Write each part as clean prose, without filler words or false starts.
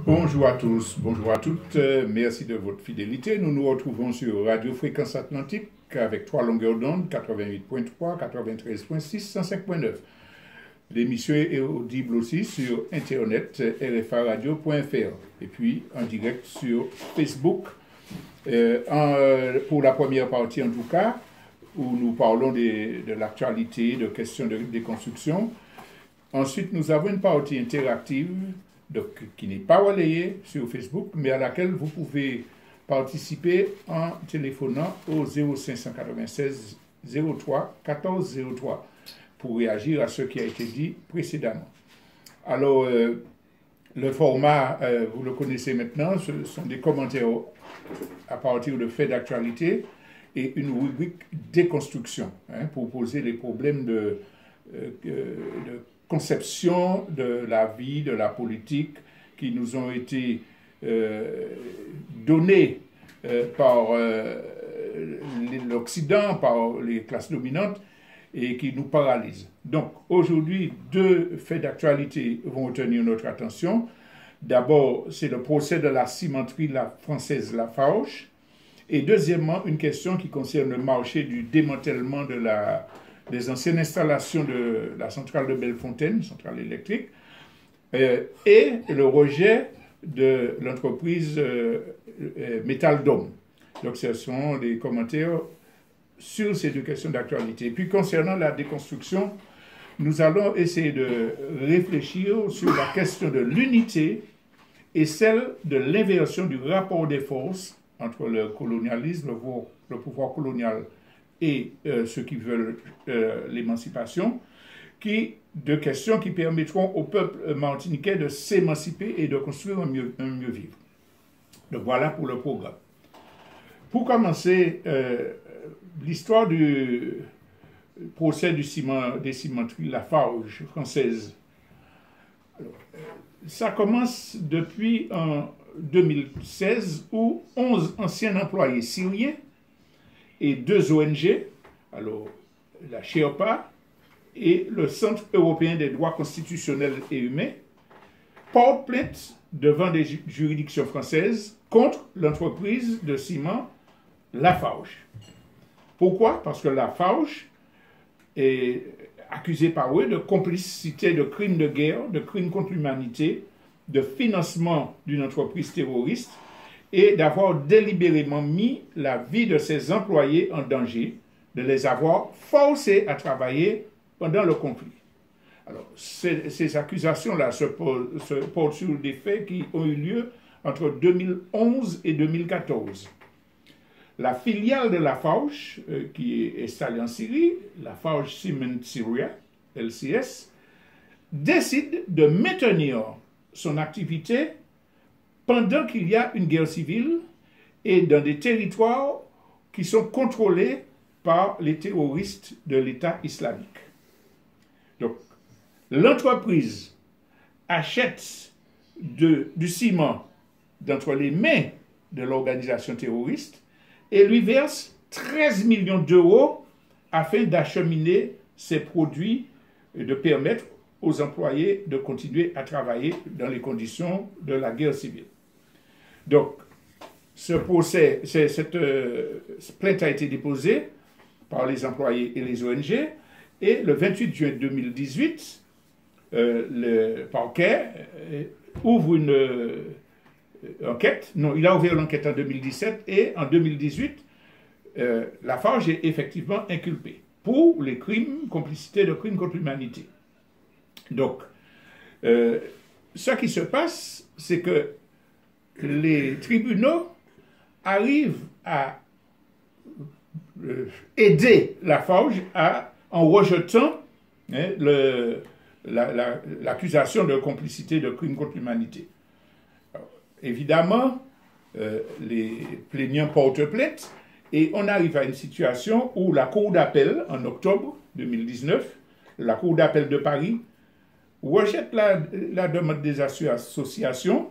Bonjour à tous, bonjour à toutes, merci de votre fidélité. Nous nous retrouvons sur Radio Fréquence Atlantique avec 3 longueurs d'onde, 88.3, 93.6, 105.9. L'émission est audible aussi sur internet, rfaradio.fr et puis en direct sur Facebook. Pour la première partie en tout cas, où nous parlons de l'actualité, de questions de déconstruction. Ensuite, nous avons une partie interactive donc, qui n'est pas relayée sur Facebook, mais à laquelle vous pouvez participer en téléphonant au 0596 03 14 03 pour réagir à ce qui a été dit précédemment. Alors, le format, vous le connaissez maintenant, ce sont des commentaires à partir de faits d'actualité et une rubrique déconstruction pour poser les problèmes de conception de la vie, de la politique qui nous ont été donnés par l'Occident, par les classes dominantes et qui nous paralysent. Donc aujourd'hui, 2 faits d'actualité vont retenir notre attention. D'abord, c'est le procès de la cimenterie française Lafarge et deuxièmement, une question qui concerne le marché du démantèlement des anciennes installations de la centrale de Bellefontaine, centrale électrique, et le rejet de l'entreprise Métal Dôme. Donc ce sont des commentaires sur ces 2 questions d'actualité. Puis concernant la déconstruction, nous allons essayer de réfléchir sur la question de l'unité et celle de l'inversion du rapport des forces entre le colonialisme, le pouvoir colonial et ceux qui veulent l'émancipation, de questions qui permettront au peuple martiniquais de s'émanciper et de construire un mieux vivre. Donc voilà pour le programme. Pour commencer, l'histoire du procès des cimenteries Lafarge françaises, ça commence depuis en 2016 où 11 anciens employés syriens et 2 ONG, alors la Sherpa et le Centre européen des droits constitutionnels et humains, portent plainte devant des juridictions françaises contre l'entreprise de ciment Lafarge. Pourquoi? Parce que Lafarge est accusé par eux de complicité de crimes de guerre, de crimes contre l'humanité, de financement d'une entreprise terroriste et d'avoir délibérément mis la vie de ses employés en danger, de les avoir forcés à travailler pendant le conflit. Alors, ces accusations-là se portent sur des faits qui ont eu lieu entre 2011 et 2014. La filiale de Lafarge, qui est installée en Syrie, Lafarge Cement Syria, LCS, décide de maintenir son activité pendant qu'il y a une guerre civile et dans des territoires qui sont contrôlés par les terroristes de l'État islamique. Donc, l'entreprise achète du ciment d'entre les mains de l'organisation terroriste et lui verse 13 millions d'euros afin d'acheminer ses produits et de permettre aux employés de continuer à travailler dans les conditions de la guerre civile. Donc, cette plainte a été déposée par les employés et les ONG et le 28 juin 2018, le parquet ouvre une enquête. Non, il a ouvert l'enquête en 2017 et en 2018, Lafarge est effectivement inculpé pour les crimes, complicité de crimes contre l'humanité. Donc, ce qui se passe, c'est que les tribunaux arrivent à aider Lafarge en rejetant l'accusation de complicité de crimes contre l'humanité. Évidemment, les plaignants portent plainte et on arrive à une situation où la Cour d'appel, en octobre 2019, la Cour d'appel de Paris, rejette la demande des associations.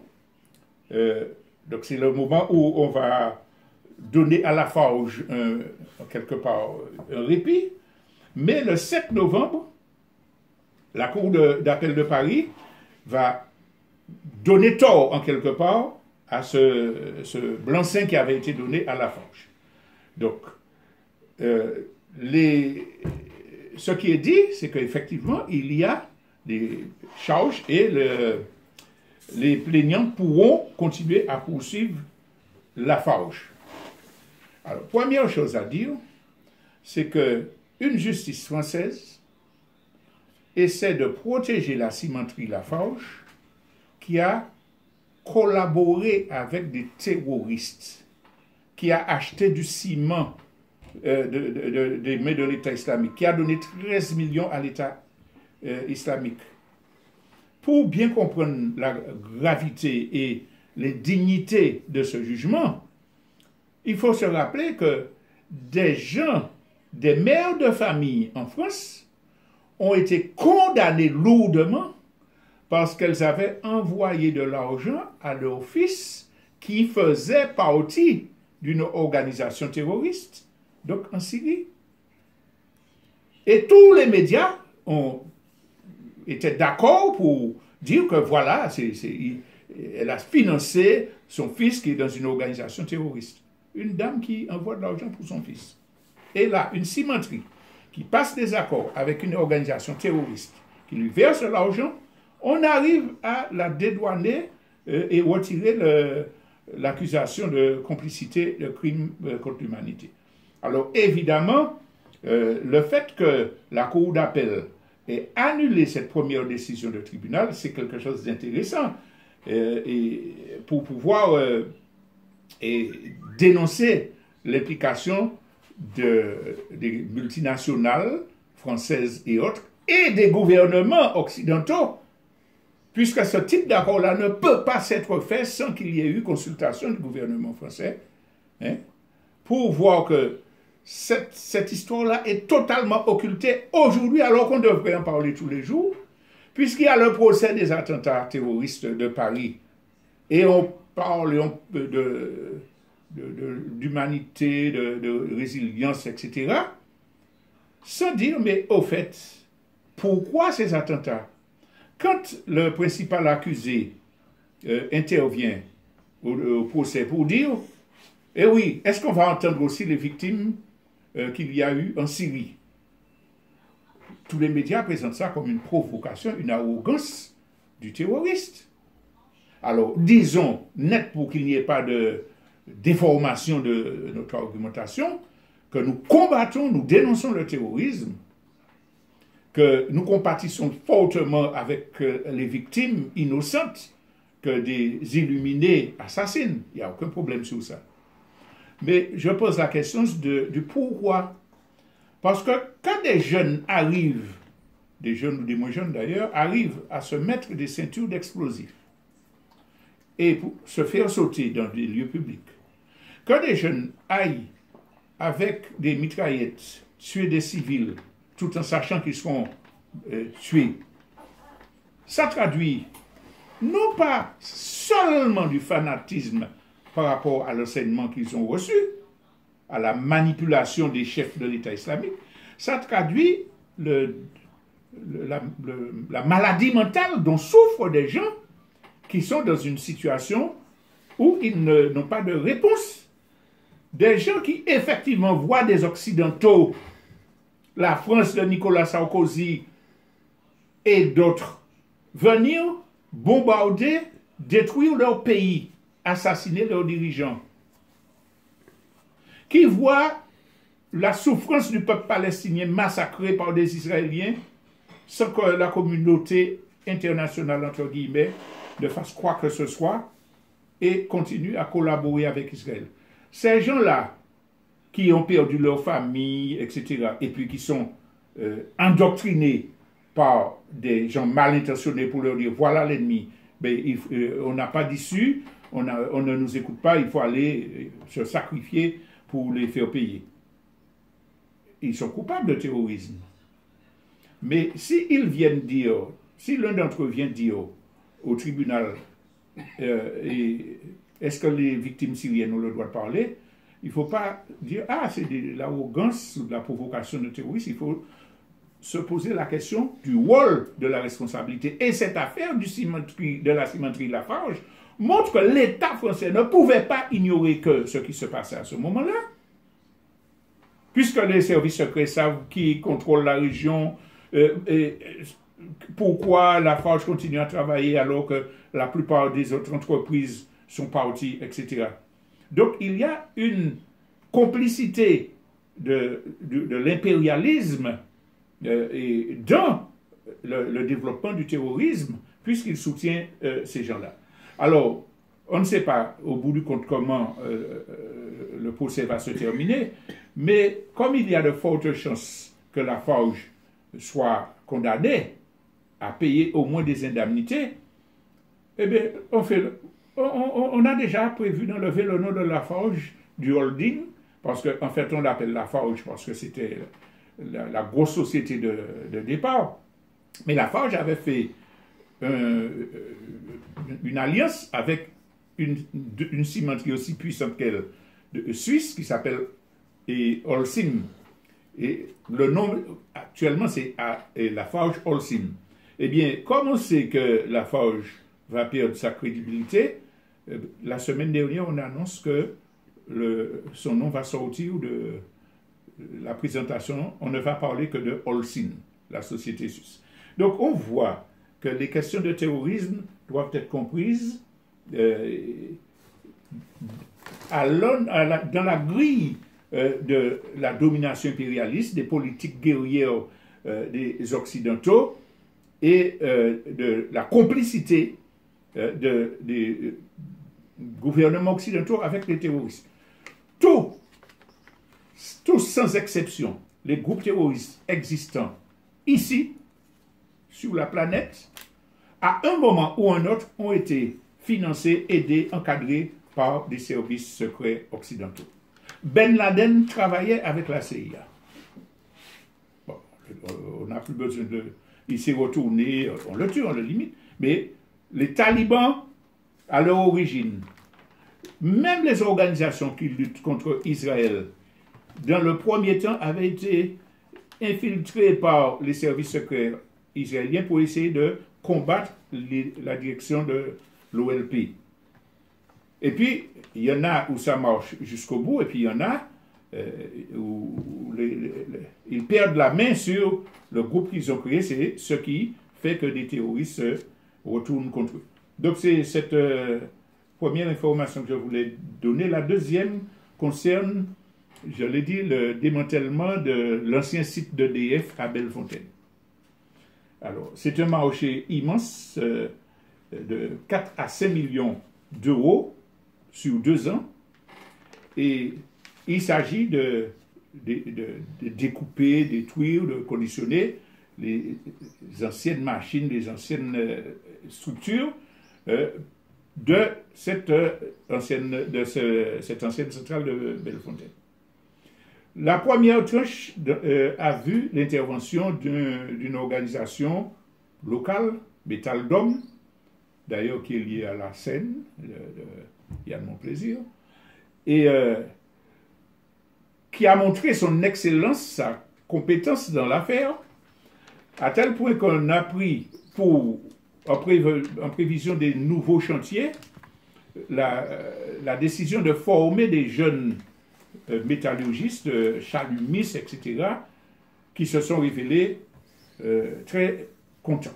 Donc c'est le moment où on va donner à Lafarge quelque part un répit. Mais le 7 novembre, la Cour d'appel de Paris va donné tort en quelque part à ce blanc-seing qui avait été donné à Lafarge. Donc, ce qui est dit, c'est qu'effectivement, il y a des charges et les plaignants pourront continuer à poursuivre Lafarge. Alors, première chose à dire, c'est qu'une justice française essaie de protéger la cimenterie Lafarge qui a collaboré avec des terroristes, qui a acheté du ciment des mains de l'État islamique, qui a donné 13 millions à l'État islamique. Pour bien comprendre la gravité et l'indignité de ce jugement, il faut se rappeler que des gens, des mères de famille en France, ont été condamnées lourdement parce qu'elles avaient envoyé de l'argent à leur fils qui faisait partie d'une organisation terroriste, donc en Syrie. Et tous les médias étaient d'accord pour dire que voilà, elle a financé son fils qui est dans une organisation terroriste. Une dame qui envoie de l'argent pour son fils. Et là, une cimenterie qui passe des accords avec une organisation terroriste, qui lui verse l'argent, on arrive à la dédouaner et retirer l'accusation de complicité de crime contre l'humanité. Alors évidemment, le fait que la Cour d'appel ait annulé cette première décision de tribunal, c'est quelque chose d'intéressant et pour pouvoir dénoncer l'implication des multinationales françaises et autres et des gouvernements occidentaux, puisque ce type d'accord-là ne peut pas s'être fait sans qu'il y ait eu consultation du gouvernement français, pour voir que cette histoire-là est totalement occultée aujourd'hui, alors qu'on devrait en parler tous les jours, puisqu'il y a le procès des attentats terroristes de Paris, et on parle d'humanité, de résilience, etc., sans dire, mais au fait, pourquoi ces attentats? Quand le principal accusé intervient au procès pour dire, eh oui, est-ce qu'on va entendre aussi les victimes qu'il y a eu en Syrie? Tous les médias présentent ça comme une provocation, une arrogance du terroriste. Alors, disons net pour qu'il n'y ait pas de déformation de notre argumentation, que nous combattons, nous dénonçons le terrorisme, que nous compatissons fortement avec les victimes innocentes que des illuminés assassinent. Il n'y a aucun problème sur ça. Mais je pose la question du pourquoi. Parce que quand des jeunes arrivent, des jeunes ou des moins jeunes d'ailleurs, arrivent à se mettre des ceintures d'explosifs et pour se faire sauter dans des lieux publics, quand des jeunes aillent avec des mitraillettes tuer des civils tout en sachant qu'ils seront tués, ça traduit non pas seulement du fanatisme par rapport à l'enseignement qu'ils ont reçu, à la manipulation des chefs de l'État islamique, ça traduit la maladie mentale dont souffrent des gens qui sont dans une situation où ils n'ont pas de réponse. Des gens qui effectivement voient des Occidentaux, la France de Nicolas Sarkozy et d'autres, venir bombarder, détruire leur pays, assassiner leurs dirigeants, qui voient la souffrance du peuple palestinien massacré par des Israéliens sans que la communauté internationale, entre guillemets, ne fasse quoi que ce soit et continue à collaborer avec Israël. Ces gens-là, qui ont perdu leur famille, etc., et puis qui sont endoctrinés par des gens mal intentionnés pour leur dire voilà l'ennemi, mais on n'a pas d'issue, on ne nous écoute pas, il faut aller se sacrifier pour les faire payer. Ils sont coupables de terrorisme. Mais s'ils viennent dire, si l'un d'entre eux vient dire au tribunal, est-ce que les victimes syriennes ont le droit de parler? Il ne faut pas dire, ah, c'est de l'arrogance ou de la provocation de terroristes. Il faut se poser la question du rôle de la responsabilité. Et cette affaire de la cimenterie Lafarge montre que l'État français ne pouvait pas ignorer que ce qui se passait à ce moment-là. Puisque les services secrets savent qui contrôle la région, et pourquoi Lafarge continue à travailler alors que la plupart des autres entreprises sont parties, etc. Donc il y a une complicité de l'impérialisme dans le développement du terrorisme, puisqu'il soutient ces gens-là. Alors, on ne sait pas au bout du compte comment le procès va se terminer, mais comme il y a de fortes chances que Lafarge soit condamné à payer au moins des indemnités, eh bien, on a déjà prévu d'enlever le nom de Lafarge du holding, parce qu'en fait, on l'appelle Lafarge parce que c'était la grosse société de départ. Mais Lafarge avait fait une alliance avec une cimenterie aussi puissante qu'elle, de Suisse, qui s'appelle Holcim. Et le nom actuellement, c'est Lafarge Holcim. Eh bien, comme on sait que Lafarge va perdre sa crédibilité, la semaine dernière, on annonce que son nom va sortir de la présentation. On ne va parler que de Holcim, la société suisse. Donc, on voit que les questions de terrorisme doivent être comprises dans la grille de la domination impérialiste, des politiques guerrières des Occidentaux et de la complicité des gouvernements occidentaux avec les terroristes. Tous sans exception, les groupes terroristes existants ici, sur la planète, à un moment ou un autre, ont été financés, aidés, encadrés par des services secrets occidentaux. Ben Laden travaillait avec la CIA. Bon, on n'a plus besoin de... Il s'est retourné, on le tue, on le limite, mais les talibans, à leur origine, même les organisations qui luttent contre Israël, dans le premier temps, avaient été infiltrées par les services secrets israéliens pour essayer de combattre la direction de l'OLP. Et puis, il y en a où ça marche jusqu'au bout, et puis il y en a où ils perdent la main sur le groupe qu'ils ont créé, c'est ce qui fait que des terroristes se retournent contre eux. Donc c'est cette première information que je voulais donner. La deuxième concerne, je l'ai dit, le démantèlement de l'ancien site d'EDF à Bellefontaine. Alors, c'est un marché immense de 4 à 5 millions d'euros sur 2 ans. Et il s'agit de découper, détruire, de conditionner les anciennes machines, les anciennes structures de cette ancienne centrale de Bellefontaine. La première tranche a vu l'intervention d'une organisation locale, Métal-Dôme, d'ailleurs qui est liée à la Seine, Yann Monplaisir, et qui a montré son excellence, sa compétence dans l'affaire, à tel point qu'on a pris, en prévision des nouveaux chantiers, la décision de former des jeunes métallurgistes, chalumistes, etc., qui se sont révélés très contents,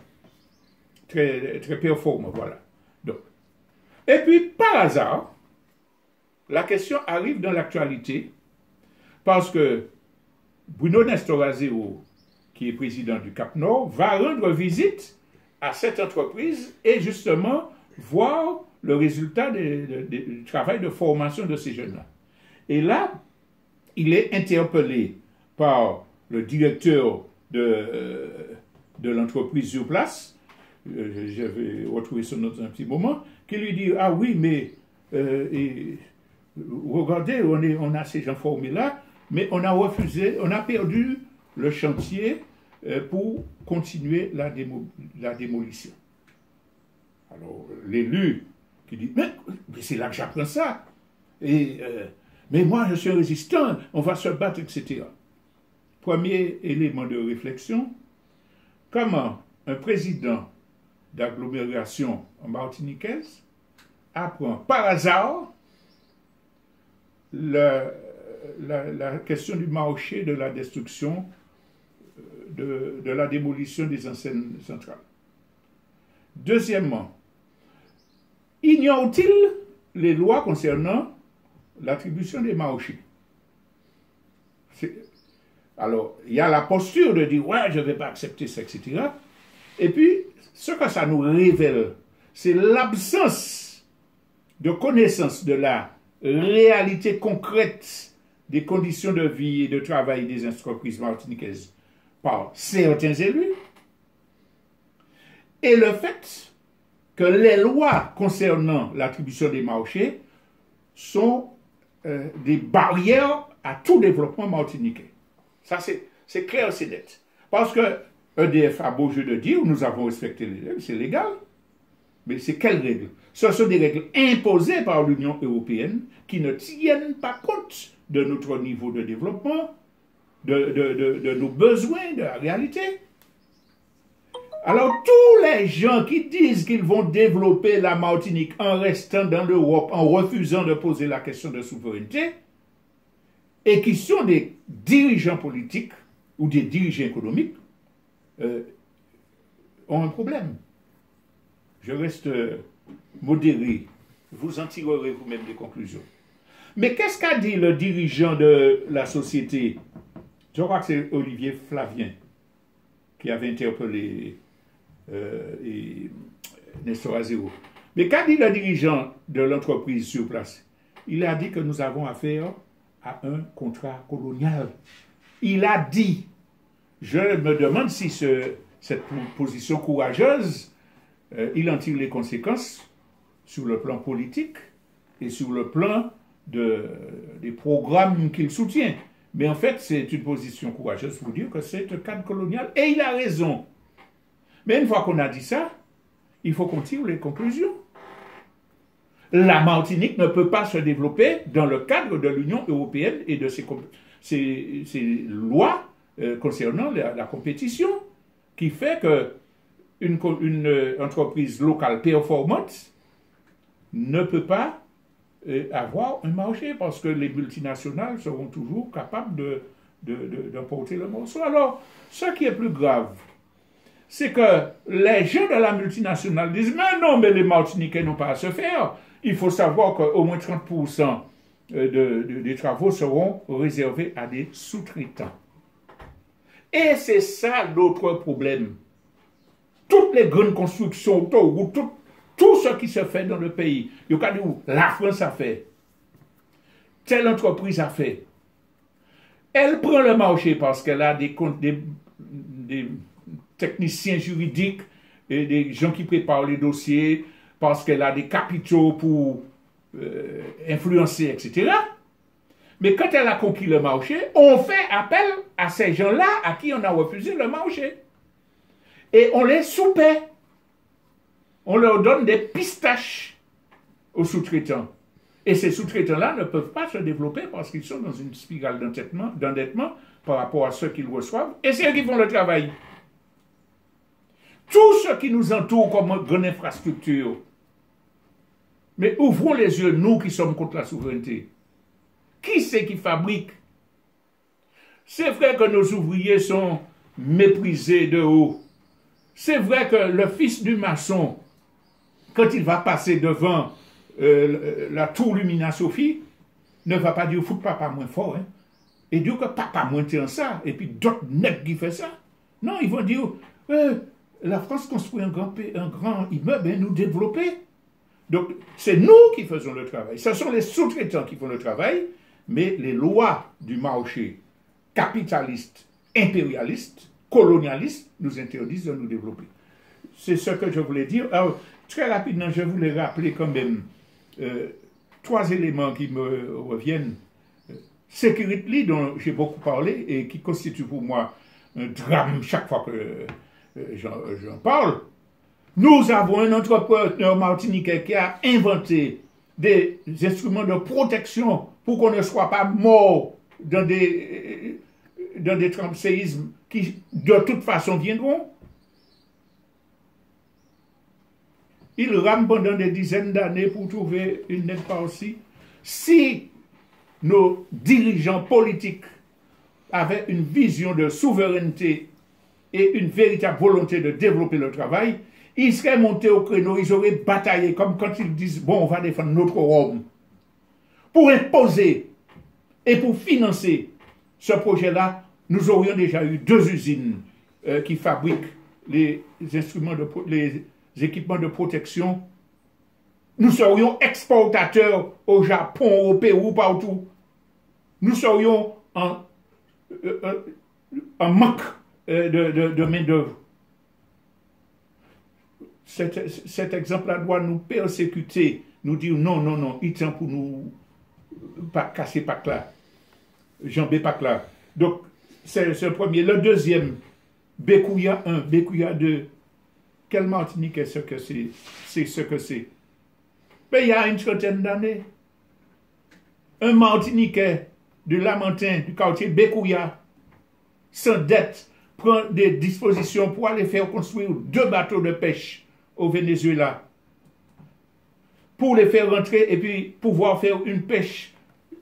très performants, voilà. Donc. Et puis, par hasard, la question arrive dans l'actualité, parce que Bruno Nestorazeo, qui est président du Cap-Nord, va rendre visite à cette entreprise et justement voir le résultat du travail de formation de ces jeunes-là. Et là, il est interpellé par le directeur de l'entreprise sur place, je vais retrouver son nom dans un petit moment, qui lui dit « Ah oui, mais regardez, on a ces gens formés là, mais on a refusé, on a perdu le chantier pour continuer la démolition. » Alors, l'élu qui dit « Mais c'est là que j'apprends ça. Mais moi, je suis résistant, on va se battre, etc. » premier élément de réflexion, comment un président d'agglomération martiniquaise apprend par hasard la question du marché de la destruction, de la démolition des enseignes centrales. Deuxièmement, ignore-t-il les lois concernant l'attribution des marchés? Alors, il y a la posture de dire, ouais, je ne vais pas accepter ça, etc. Et puis, ce que ça nous révèle, c'est l'absence de connaissance de la réalité concrète des conditions de vie et de travail des entreprises martiniquaises par certains élus, et le fait que les lois concernant l'attribution des marchés sont des barrières à tout développement martiniquais. Ça, c'est clair, c'est net. Parce que EDF a beau jeu de dire, nous avons respecté les règles, c'est légal. Mais c'est quelles règles? Ce sont des règles imposées par l'Union européenne qui ne tiennent pas compte de notre niveau de développement, de nos besoins, de la réalité. Alors, tous les gens qui disent qu'ils vont développer la Martinique en restant dans l'Europe, en refusant de poser la question de souveraineté, et qui sont des dirigeants politiques ou des dirigeants économiques, ont un problème. Je reste modéré. Vous en tirerez vous-même des conclusions. Mais qu'est-ce qu'a dit le dirigeant de la société? Je crois que c'est Olivier Flavien qui avait interpellé Nestor Azero. Mais qu'a dit le dirigeant de l'entreprise sur place? Il a dit que nous avons affaire à un contrat colonial. Il a dit, je me demande si cette position courageuse, il en tire les conséquences sur le plan politique et sur le plan des programmes qu'il soutient. Mais en fait, c'est une position courageuse pour dire que c'est un cadre colonial. Et il a raison. Mais une fois qu'on a dit ça, il faut qu'on tire les conclusions. La Martinique ne peut pas se développer dans le cadre de l'Union européenne et de ses lois concernant la compétition, qui fait qu'une entreprise locale performante ne peut pas avoir un marché parce que les multinationales seront toujours capables d'emporter le morceau. Alors, ce qui est plus grave, c'est que les gens de la multinationale disent « Mais non, mais les Martiniquais n'ont pas à se faire. Il faut savoir qu'au moins 30% des travaux seront réservés à des sous-traitants. » Et c'est ça l'autre problème. Toutes les grandes constructions, tout ce qui se fait dans le pays, la France a fait, telle entreprise a fait, elle prend le marché parce qu'elle a des techniciens juridiques et des gens qui préparent les dossiers, parce qu'elle a des capitaux pour influencer, etc. Mais quand elle a conquis le marché, on fait appel à ces gens-là à qui on a refusé le marché. Et on les soupaie. On leur donne des pistaches aux sous-traitants. Et ces sous-traitants-là ne peuvent pas se développer parce qu'ils sont dans une spirale d'endettement par rapport à ceux qu'ils reçoivent. Et c'est eux qui font le travail. Tout ce qui nous entoure comme grande infrastructure. Mais ouvrons les yeux, nous qui sommes contre la souveraineté. Qui c'est qui fabrique? C'est vrai que nos ouvriers sont méprisés de haut. C'est vrai que le fils du maçon, quand il va passer devant la tour Lumina Sophie, ne va pas dire « fout papa moins fort hein? » et dire que papa moins tient ça, et puis d'autres nègres qui font ça. Non, ils vont dire la France construit un grand immeuble et nous développer. Donc, c'est nous qui faisons le travail. Ce sont les sous-traitants qui font le travail, mais les lois du marché capitalistes, impérialistes, colonialistes nous interdisent de nous développer. C'est ce que je voulais dire. Alors, très rapidement, je voulais rappeler quand même 3 éléments qui me reviennent. Security, dont j'ai beaucoup parlé et qui constitue pour moi un drame chaque fois que j'en parle. Nous avons un entrepreneur martiniquais qui a inventé des instruments de protection pour qu'on ne soit pas mort dans des dans des séismes qui, de toute façon, viendront. Ils rament pendant des dizaines d'années pour trouver une aide par-ci. Si nos dirigeants politiques avaient une vision de souveraineté et une véritable volonté de développer le travail, ils seraient montés au créneau, ils auraient bataillé, comme quand ils disent, bon, on va défendre notre Rome. Pour imposer et pour financer ce projet-là, nous aurions déjà eu 2 usines qui fabriquent les équipements de protection. Nous serions exportateurs au Japon, au Pérou, partout. Nous serions en manque de main-d'œuvre. Cet exemple-là doit nous persécuter, nous dire non, non, non, il tient pour nous casser pas là, jamber pas là. Donc, c'est le premier. Le deuxième, Bécouya 1, Bécouya 2. Quel Martinique est-ce que c'est? C'est ce que c'est. Mais il y a une trentaine d'années, un Martiniquais de Lamentin, du quartier Bécouya, sans dette, prend des dispositions pour aller faire construire 2 bateaux de pêche au Venezuela, pour les faire rentrer et puis pouvoir faire une pêche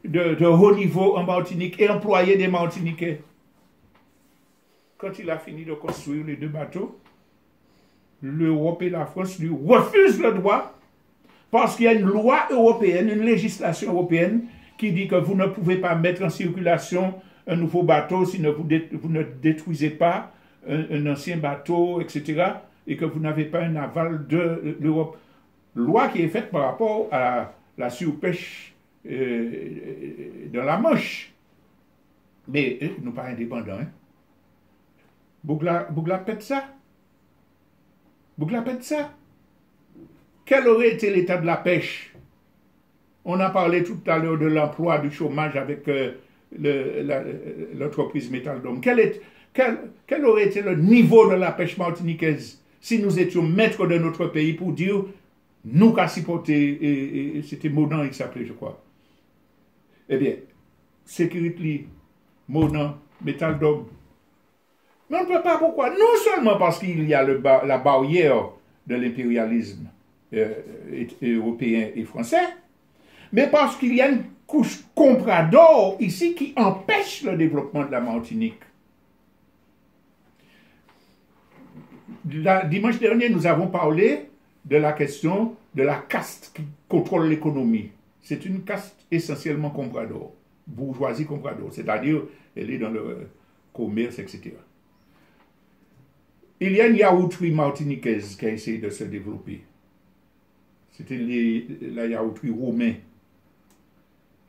de haut niveau en Martinique et employer des Martiniquais. Quand il a fini de construire les 2 bateaux, l'Europe et la France lui refusent le droit parce qu'il y a une loi européenne, une législation européenne qui dit que vous ne pouvez pas mettre en circulation un nouveau bateau si vous ne détruisez pas un ancien bateau, etc. et que vous n'avez pas un aval de l'Europe. Loi qui est faite par rapport à la surpêche dans la Manche. Mais nous pas indépendants. Hein? Bougla pète ça. Bougla pète ça. Quel aurait été l'état de la pêche? On a parlé tout à l'heure de l'emploi, du chômage avec l'entreprise Métal d'Homme. Quel aurait été le niveau de la pêche martiniquaise si nous étions maîtres de notre pays pour dire nous qu'à supporter, et c'était Monan il s'appelait, je crois. Eh bien, Sécurité, Monan, Métal d'Homme. Mais on ne peut pas, pourquoi? Non seulement parce qu'il y a la barrière de l'impérialisme européen et français, mais parce qu'il y a une couche comprador ici qui empêche le développement de la Martinique. Dimanche dernier, nous avons parlé de la question de la caste qui contrôle l'économie. C'est une caste essentiellement comprador, bourgeoisie comprador, c'est-à-dire elle est dans le commerce, etc. Il y a une yaourterie martiniquaise qui a essayé de se développer. C'était la yaourterie Romain.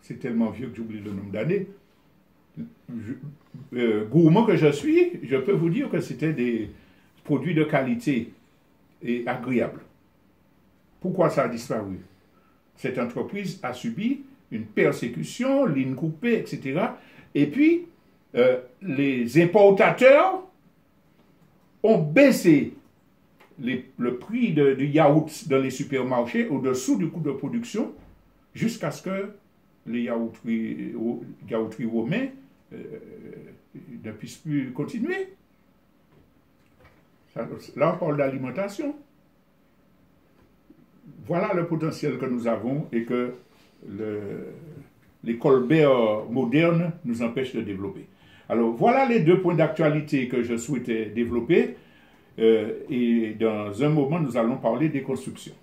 C'est tellement vieux que j'oublie le nombre d'années. Gourmand que je suis, je peux vous dire que c'était des produits de qualité et agréables. Pourquoi ça a disparu? Cette entreprise a subi une persécution, ligne coupée, etc. Et puis, les importateurs ont baissé le prix du yaourt dans les supermarchés au-dessous du coût de production jusqu'à ce que les yaourteries romains ne puissent plus continuer. Là, on parle d'alimentation. Voilà le potentiel que nous avons et que les Colbert modernes nous empêchent de développer. Alors, voilà les 2 points d'actualité que je souhaitais développer. Et dans un moment, nous allons parler des constructions.